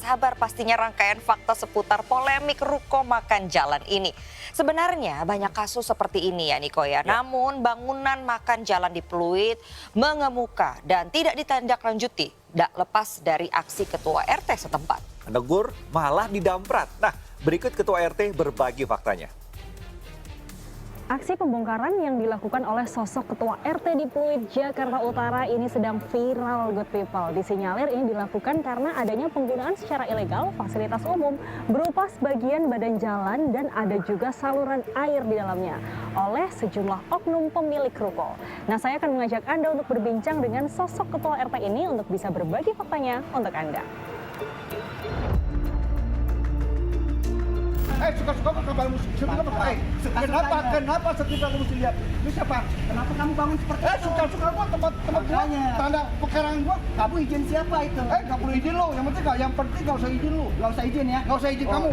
sabar pastinya rangkaian fakta seputar polemik ruko makan jalan ini. Sebenarnya banyak kasus seperti ini ya Niko ya. Namun bangunan makan jalan di Pluit mengemuka dan tidak ditindaklanjuti. Tidak lepas dari aksi ketua RT setempat. Menegur malah didamprat. Nah, berikut ketua RT berbagi faktanya. Aksi pembongkaran yang dilakukan oleh sosok ketua RT di Pluit, Jakarta Utara ini sedang viral, good people. Disinyalir ini dilakukan karena adanya penggunaan secara ilegal fasilitas umum berupa sebagian badan jalan dan ada juga saluran air di dalamnya oleh sejumlah oknum pemilik ruko. Nah, saya akan mengajak Anda untuk berbincang dengan sosok ketua RT ini untuk bisa berbagi faktanya untuk Anda. Suka-suka kamu kenapa setiap kamu mesti lihat? Ini siapa? Kenapa kamu bangun seperti itu? Suka-suka gua tempat gua, tanda pekarangan gua. Kamu izin siapa itu? Nggak perlu izin lo. Yang penting nggak usah izin lo. Nggak usah izin ya? Nggak usah izin kamu.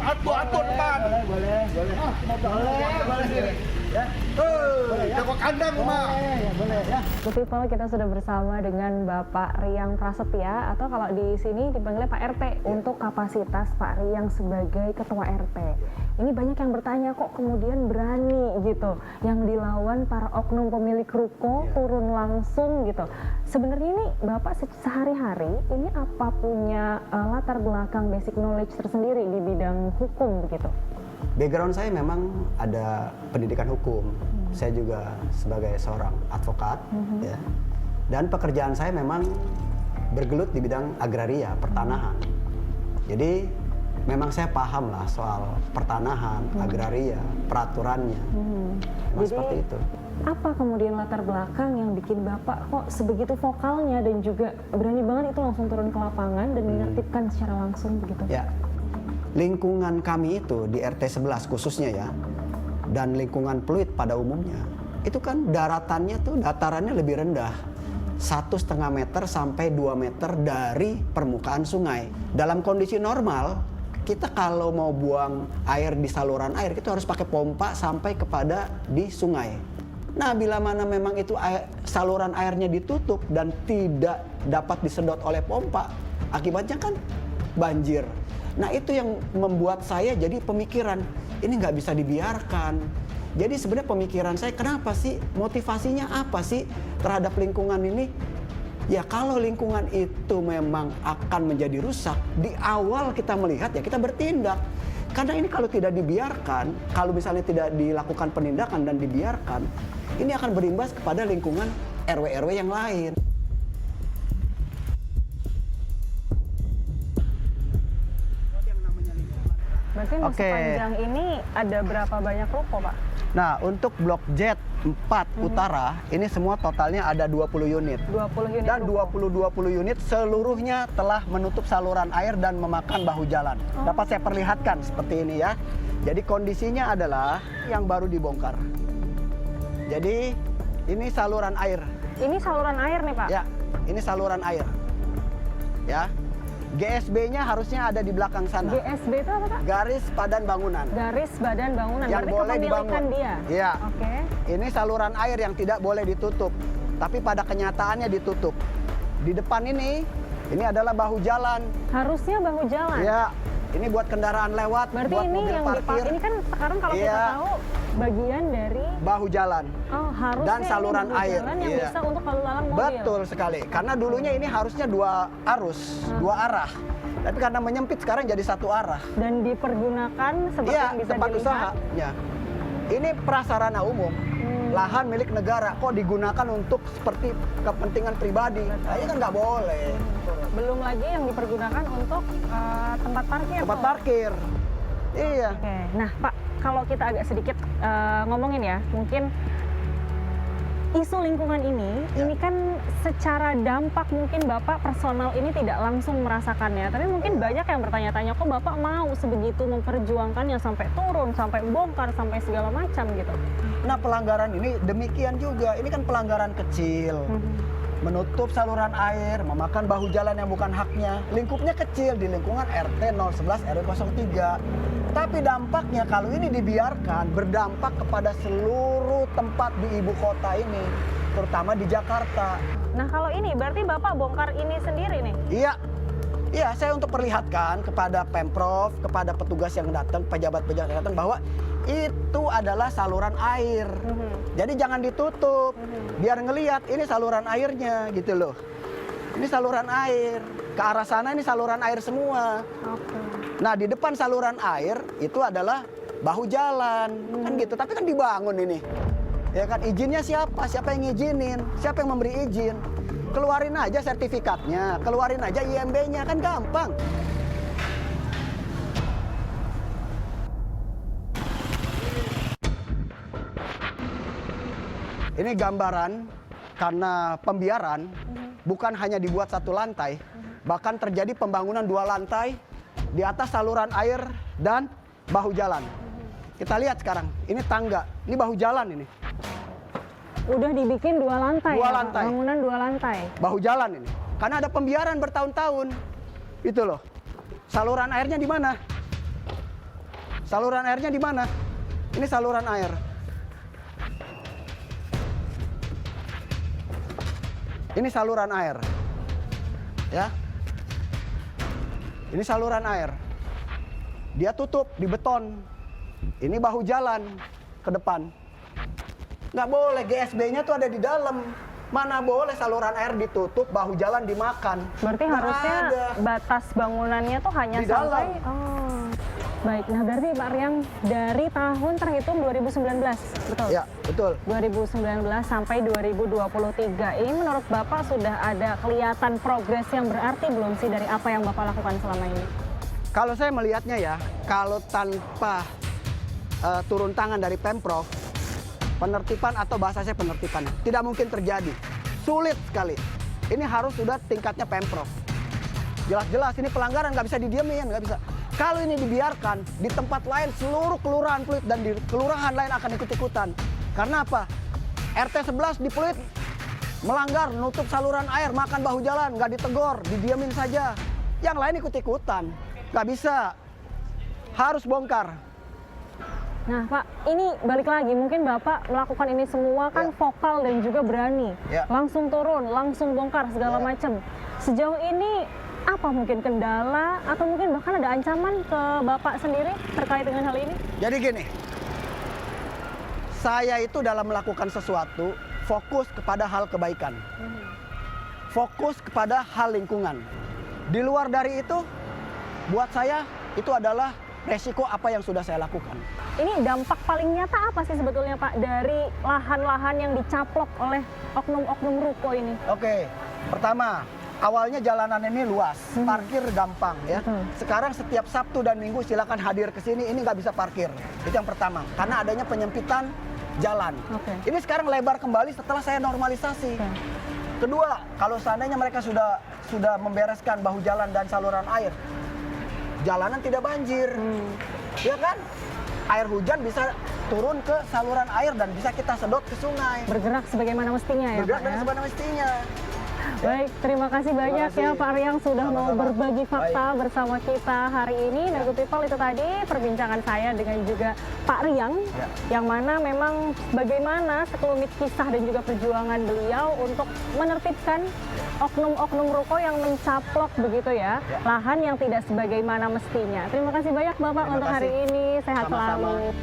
Atur depan. Boleh. Boleh. Ya. Jago kandang rumah. Ya, boleh ya. Good people, kita sudah bersama dengan Bapak Riang Prasetya atau kalau di sini dipanggilnya Pak RT untuk kapasitas Pak Riang sebagai ketua RT. Ini banyak yang bertanya kok kemudian berani gitu yang dilawan para oknum pemilik ruko turun langsung gitu. Sebenarnya ini Bapak sehari-hari ini apa punya latar belakang basic knowledge tersendiri di bidang hukum begitu? Background saya memang ada pendidikan hukum. Saya juga sebagai seorang advokat, ya. Dan pekerjaan saya memang bergelut di bidang agraria, pertanahan. Jadi memang saya paham lah soal pertanahan, agraria, peraturannya. Memang seperti itu. Apa kemudian latar belakang yang bikin Bapak kok sebegitu vokalnya dan juga berani banget itu langsung turun ke lapangan dan menertibkan secara langsung begitu? Ya. Lingkungan kami itu di RT 11 khususnya ya, dan lingkungan Pluit pada umumnya, itu kan datarannya lebih rendah. 1,5 meter sampai 2 meter dari permukaan sungai. Dalam kondisi normal, kita kalau mau buang air di saluran air, kita harus pakai pompa sampai kepada di sungai. Nah, bila mana memang itu saluran airnya ditutup dan tidak dapat disedot oleh pompa, akibatnya kan banjir. Nah, itu yang membuat saya jadi pemikiran, ini nggak bisa dibiarkan. Jadi sebenarnya pemikiran saya, kenapa sih, motivasinya apa sih terhadap lingkungan ini? Ya kalau lingkungan itu memang akan menjadi rusak, di awal kita melihat ya kita bertindak. Karena ini kalau tidak dibiarkan, kalau misalnya tidak dilakukan penindakan dan dibiarkan, ini akan berimbas kepada lingkungan RW-RW yang lain. Berarti untuk sepanjang ini ada berapa banyak ruko, Pak? Nah, untuk blok Z4 Utara, ini semua totalnya ada 20 unit. 20 unit Dan ruko. 20 unit seluruhnya telah menutup saluran air dan memakan bahu jalan. Dapat saya perlihatkan seperti ini ya. Jadi kondisinya adalah yang baru dibongkar. Jadi ini saluran air. Ini saluran air nih, Pak? Ya, ini saluran air. Ya. GSB-nya harusnya ada di belakang sana. GSB itu apa, Pak? Garis Padan Bangunan. Garis Badan Bangunan. Yang berarti boleh kepemilikan dibangun. dia? Iya. Oke. Ini saluran air yang tidak boleh ditutup. Tapi pada kenyataannya ditutup. Di depan ini adalah bahu jalan. Harusnya bahu jalan? Ya, ini buat kendaraan lewat, Berarti buat ini mobil yang parkir. ini kan sekarang kalau kita Iya. tahu bagian dari Bahu jalan. harusnya Dan saluran ini bahu air. jalan yang Iya. bisa untuk lalu lalang mobil. Betul sekali. Karena dulunya ini harusnya 2 arus, 2 arah. Tapi karena menyempit sekarang jadi 1 arah. Dan dipergunakan seperti Iya, yang bisa tempat dilihat. usaha. Ya. Ini prasarana umum. Lahan milik negara kok digunakan untuk seperti kepentingan pribadi. Nah, ini kan nggak boleh. Belum lagi yang dipergunakan untuk tempat parkir. Tempat tuh. parkir. Iya. Oke. Nah, Pak, kalau kita agak sedikit ngomongin ya, mungkin isu lingkungan ini kan secara dampak mungkin Bapak personal ini tidak langsung merasakannya. Tapi mungkin banyak yang bertanya-tanya, kok Bapak mau sebegitu memperjuangkannya sampai turun, sampai bongkar, sampai segala macam gitu. Nah, pelanggaran ini demikian juga. Ini kan pelanggaran kecil. Menutup saluran air, memakan bahu jalan yang bukan haknya. Lingkupnya kecil di lingkungan RT 011 RW 03. Tapi dampaknya kalau ini dibiarkan berdampak kepada seluruh tempat di ibu kota ini. terutama di Jakarta. Nah kalau ini berarti Bapak bongkar ini sendiri nih? Iya, saya untuk perlihatkan kepada Pemprov, kepada petugas yang datang, pejabat-pejabat yang datang bahwa itu adalah saluran air. Jadi jangan ditutup, biar ngelihat ini saluran airnya gitu loh. Ini saluran air, ke arah sana ini saluran air semua. Nah di depan saluran air itu adalah bahu jalan, kan gitu. Tapi kan dibangun ini, ya kan izinnya siapa? Siapa yang ngizinin? Siapa yang memberi izin? Keluarin aja sertifikatnya, keluarin aja IMB-nya, kan gampang. Ini gambaran karena pembiaran bukan hanya dibuat satu lantai, bahkan terjadi pembangunan 2 lantai di atas saluran air dan bahu jalan. Kita lihat sekarang, ini tangga, ini bahu jalan ini. Udah dibikin 2 lantai. 2 ya, Pak? lantai. Bangunan 2 lantai. Bahu jalan ini. Karena ada pembiaran bertahun-tahun. Itu loh. Saluran airnya di mana? Saluran airnya di mana? Ini saluran air. Ini saluran air. Ya. Ini saluran air. Dia tutup di beton. Ini bahu jalan ke depan. Nggak boleh, GSB-nya tuh ada di dalam. Mana boleh saluran air ditutup, bahu jalan dimakan. Berarti Nggak harusnya ada. batas bangunannya tuh hanya Di sampai... dalam. Oh. Baik, nah berarti Pak Riang dari tahun terhitung 2019, betul? Ya, betul. 2019 sampai 2023. Ini menurut Bapak sudah ada kelihatan progres yang berarti belum sih dari apa yang Bapak lakukan selama ini? Kalau saya melihatnya ya, kalau tanpa turun tangan dari Pemprov, penertiban atau bahasa saya penertiban, tidak mungkin terjadi. Sulit sekali. Ini harus sudah tingkatnya Pemprov. Jelas-jelas ini pelanggaran, nggak bisa didiemin, nggak bisa. Kalau ini dibiarkan, di tempat lain seluruh kelurahan Pluit dan di kelurahan lain akan ikut-ikutan. Karena apa? RT 11 di Pluit melanggar, nutup saluran air, makan bahu jalan, nggak ditegor, didiemin saja. Yang lain ikut-ikutan, nggak bisa. Harus bongkar. Nah Pak, ini balik lagi, mungkin Bapak melakukan ini semua kan vokal dan juga berani. Langsung turun, langsung bongkar segala macam. Sejauh ini apa mungkin kendala atau mungkin bahkan ada ancaman ke Bapak sendiri terkait dengan hal ini? Jadi gini, saya itu dalam melakukan sesuatu fokus kepada hal kebaikan. Fokus kepada hal lingkungan. Di luar dari itu, buat saya itu adalah resiko apa yang sudah saya lakukan. Ini dampak paling nyata apa sih sebetulnya Pak dari lahan-lahan yang dicaplok oleh oknum-oknum ruko ini? Oke, pertama, awalnya jalanan ini luas, parkir gampang ya. Sekarang setiap Sabtu dan Minggu silakan hadir ke sini, ini nggak bisa parkir. Itu yang pertama, karena adanya penyempitan jalan. Ini sekarang lebar kembali setelah saya normalisasi. Kedua, kalau seandainya mereka sudah membereskan bahu jalan dan saluran air, jalanan tidak banjir, ya kan? Air hujan bisa turun ke saluran air dan bisa kita sedot ke sungai. Bergerak sebagaimana mestinya ya Bergerak Pak ya? sebagaimana mestinya. Baik, terima kasih banyak ya Pak Riang sudah mau berbagi fakta bersama kita hari ini. Nah, Good People, itu tadi perbincangan saya dengan juga Pak Riang, yang mana memang bagaimana sekelumit kisah dan juga perjuangan beliau untuk menertibkan oknum-oknum ruko yang mencaplok begitu ya, lahan yang tidak sebagaimana mestinya. Terima kasih banyak Bapak untuk hari ini, sehat selalu.